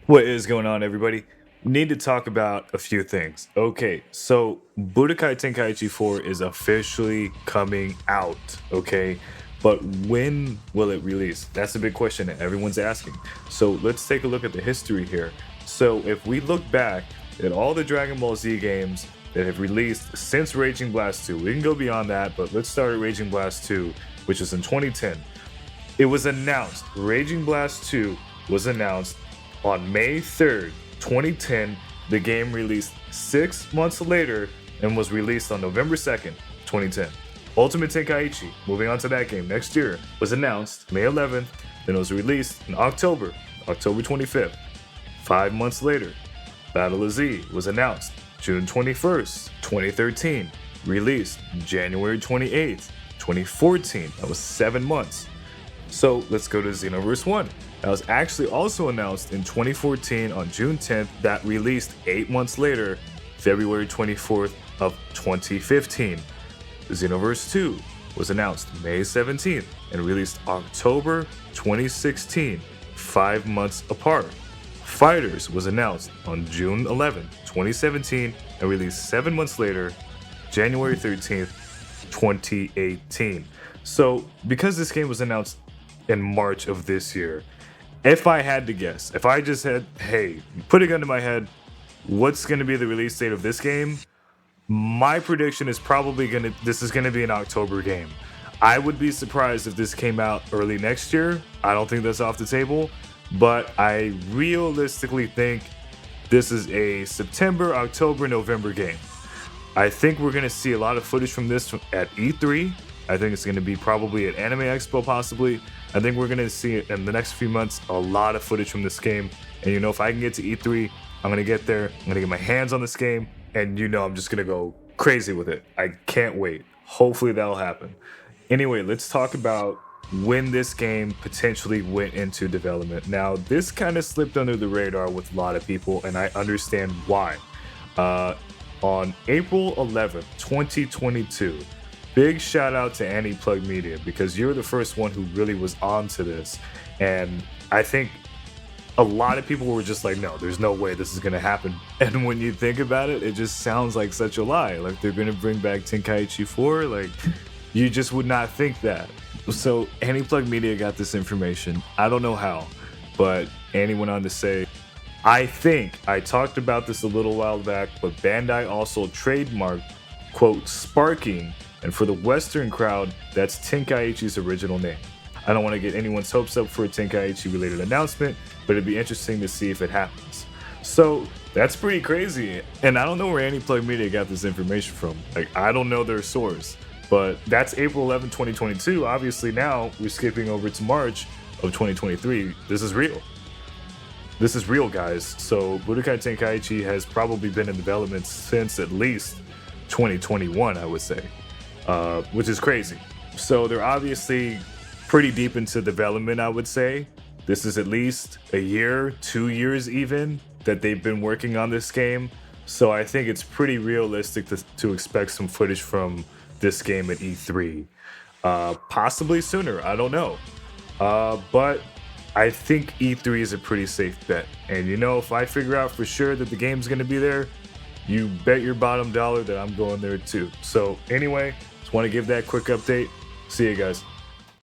What is going on, everybody? Need to talk about a few things. Okay, so Budokai Tenkaichi 4 is officially coming out, okay? But when will it release? That's a big question that everyone's asking. So let's take a look at the history here. So if we look back at all the Dragon Ball Z games that have released since Raging Blast 2, we can go beyond that, but let's start at Raging Blast 2, which is in 2010. It was announced, Raging Blast 2 was announced on May 3rd, 2010. The game released 6 months later and was released on November 2nd, 2010. Ultimate Tenkaichi, moving on to that game next year, was announced May 11th, then it was released in October 25th. 5 months later, Battle of Z was announced June 21st, 2013, released January 28th, 2014. That was 7 months. So let's go to Xenoverse 1. That was actually also announced in 2014 on June 10th, that released 8 months later, February 24th of 2015. Xenoverse 2 was announced May 17th and released October 2016, 5 months apart. Fighters was announced on June 11th, 2017 and released 7 months later, January 13th, 2018. So because this game was announced in March of this year, if I had to guess, if I just had, hey, put a gun to my head, what's going to be the release date of this game? My prediction is probably this is going to be an October game. I would be surprised if this came out early next year. I don't think that's off the table, but I realistically think this is a September, October, November game. I think we're going to see a lot of footage from this at E3. I think it's going to be probably at Anime Expo, possibly. I think we're going to see it in the next few months, a lot of footage from this game. And if I can get to E3, I'm going to get there. I'm going to get my hands on this game. And I'm just going to go crazy with it. I can't wait. Hopefully that'll happen. Anyway, let's talk about when this game potentially went into development. Now, this kind of slipped under the radar with a lot of people, and I understand why. On April 11th, 2022, big shout out to Annie Plug Media, because you're the first one who really was onto this. And I think a lot of people were just like, no, there's no way this is going to happen. And when you think about it, it just sounds like such a lie. Like they're going to bring back Tenkaichi 4. Like you just would not think that. So Annie Plug Media got this information. I don't know how, but Annie went on to say, I think I talked about this a little while back, but Bandai also trademarked, quote, sparking. And for the Western crowd, that's Tenkaichi's original name. I don't want to get anyone's hopes up for a Tenkaichi related announcement, but it'd be interesting to see if it happens. So that's pretty crazy. And I don't know where Annie Plug Media got this information from. Like, I don't know their source, but that's April 11, 2022. Obviously now we're skipping over to March of 2023. This is real. This is real, guys. So Budokai Tenkaichi has probably been in development since at least 2021, I would say. Which is crazy. So they're obviously pretty deep into development, I would say. This is at least a year, 2 years even, that they've been working on this game. So I think it's pretty realistic to expect some footage from this game at E3. Possibly sooner, I don't know. But I think E3 is a pretty safe bet. And if I figure out for sure that the game's going to be there, you bet your bottom dollar that I'm going there too. So anyway, just want to give that quick update. See you guys.